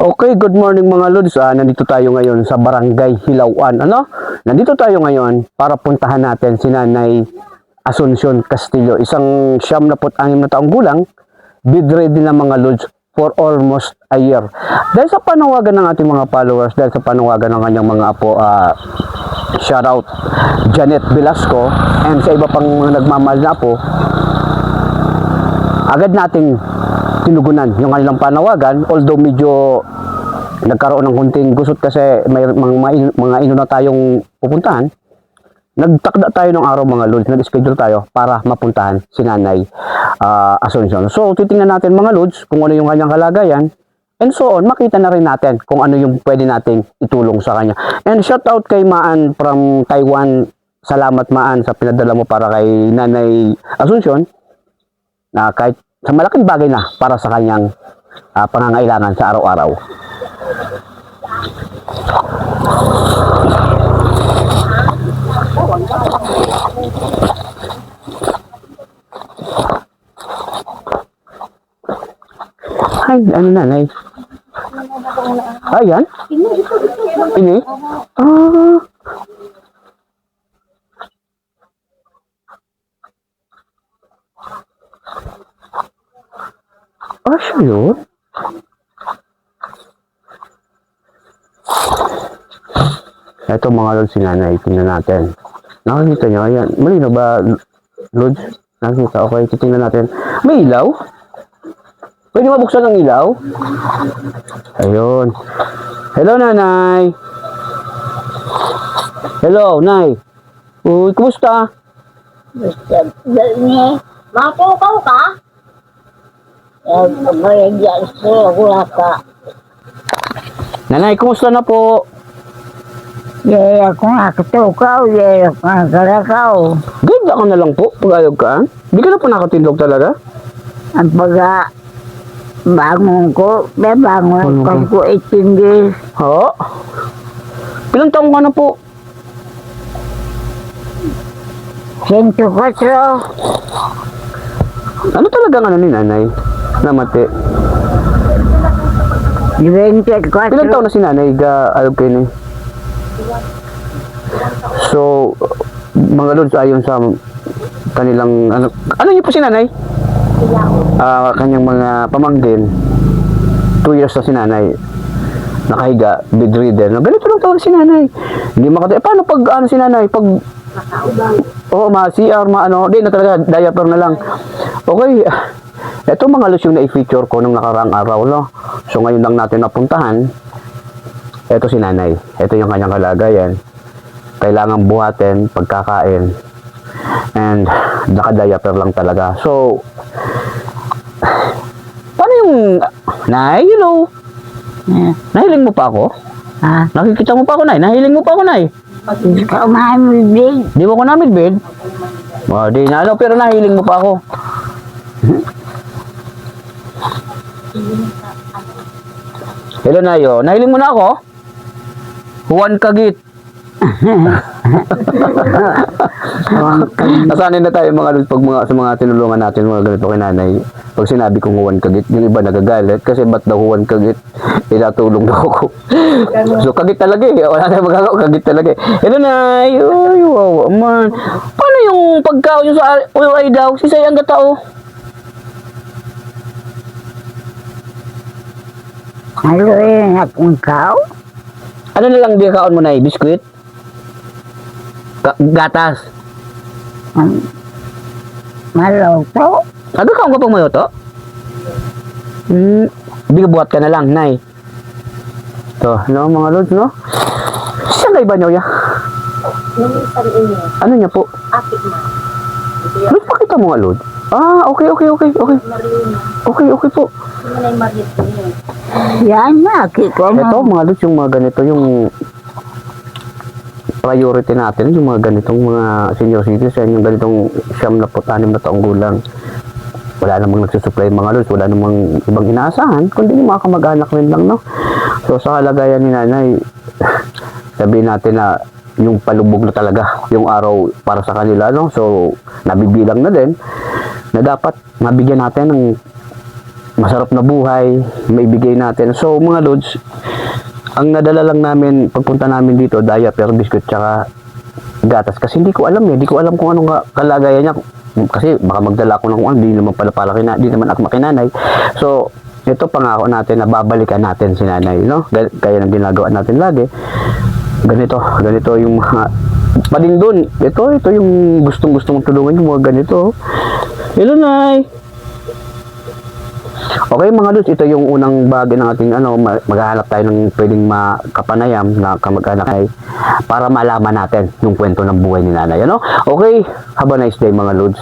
Okay, good morning mga Lods. Nandito tayo ngayon sa Barangay Hilawan. Nandito tayo ngayon para puntahan natin si Nanay Asuncion Castillo. Isang 76 na taong gulang, bedridden na mga Lods for almost a year. Dahil sa panawagan ng ating mga followers, dahil sa panawagan ng kanyang mga apo, shoutout Janet Velasco, and sa iba pang nagmamahal na apo, agad nating tinugunan yung kanilang panawagan, although medyo nagkaroon ng kunting gusot kasi may mga ino na tayong pupuntahan. Nagtakda tayo ng araw mga Lods, nag-schedule tayo para mapuntahan si Nanay Asuncion. So titingnan natin mga Lods kung ano yung kanyang kalagayan, and so on, makita na rin natin kung ano yung pwede nating itulong sa kanya. And shout out kay Maan from Taiwan. Salamat Maan sa pinadala mo para kay Nanay Asuncion, na kahit sa malaking bagay na para sa kanyang pangangailangan sa araw-araw. Ay, ano Nanay? Ayan? Ini? Siya yun? Ito mga Lods, si Nanay. Tingnan natin. Nakakita nyo? Ayan. Malino ba, Lods? Nakakita. Okay, titingnan natin. May ilaw? Pwede mabuksan ng ilaw? Ayun. Hello, Nanay. Hello, Nay. Uy, kumusta? Matukaw ka? Mayagyan siya, wala ka. Nanay, kumusta na po? Yaya ko nakatukaw, yaya ko nakalakaw. Ganda ka na lang po, pag-ayog ka. Hindi ka na po nakatindog talaga? Ang pagka bangon ko, may bangon ko 18 days. Ha? Ilang taong ka na po? 104. Ano talaga ni Nanay? Namate. 24. Ilang taon na si Nanay? Alog kayo ni? So, mga Lods, ayon sa kanilang, ano niyo po si Nanay? Kanyang mga pamangkin, 2 years na si Nanay. Nakahiga, bedridden. Ganito lang tawag si Nanay. Hindi paano pag, si Nanay? Pag, CR, di na talaga, diaper na lang. Okay. Ito mga Lods yung na-feature ko nung nakaraang araw, no? So, ngayon lang natin napuntahan. Ito si Nanay. Ito yung kanyang kalagayan. Kailangan buhatin, pagkakain. And, naka-diaper lang talaga. So, paano yung, Nay, hello? Nahiling mo pa ako? Ha? Nakikita mo pa ako, Nay? Nahiling mo pa ako, Nay? Hindi ka umamibig. Di mo ko namin, bed? Di na, pero nahiling mo pa ako. Hello, Nayo. Nahiling mo na ako? Juan Kagit. Nasanay na tayo mga Lods pag sa mga tinulungan natin, mga ganito kay Nanay. Pag sinabi kong Juan Kagit, yung iba nagagalit kasi ba't daw Juan Kagit? Ilatulong daw ako. So Kagit talaga eh. Wala tayong magagawa, Kagit talaga eh. Hello, Nay. Ay, wow, man. Paano yung pagkaon yung sa UAI daw? Si Sayang Gatao? Ano yung nakungkaw? Ano na lang di kaon mo, Nay? Biskuit? Gatas? Maloto? Sabi ka pang mayoto? Bigabuhat ka na lang, Nay. Ito, no, mga Lods, no? Saan kayo ba niyo, ya? Ano niya po? Apit ma. Lods, pakita mo nga, Lods. Okay. Okay po. Yan na, kiko mo. Ito, mga Lods, yung mga ganito, yung priority natin, yung mga ganitong mga senior citizen, yung ganitong 76 na taong gulang. Wala namang nagsusupply mga Lods, wala namang ibang inaasahan, kundi yung mga kamag-anak rin lang, no? So, sa kalagayan ni Nanay, sabihin natin na yung palubog na talaga yung araw para sa kanila, no? So, nabibilang na din na dapat mabigyan natin ng masarap na buhay, maibigay natin. So mga lods, ang nadala lang namin pagpunta namin dito, diaper, biscuit, tsaka gatas. Kasi hindi ko alam hindi ko alam kung anong kalagayan niya. Kasi baka magdala ko ng hindi naman pala di naman ako makinanay. So, ito pangako natin na babalikan natin si nanay, no? Kaya ng ginagawa natin lagi. Ganito yung mga pading doon. Ito yung gustong tulungan yung mga ganito. Hello, Nay! Okay mga lods, ito yung unang bagay ng ating maghahanap tayo ng pwedeng makapanayam na kamag-anak ay para malaman natin yung kwento ng buhay ni nanay. Okay, have a nice day mga lods.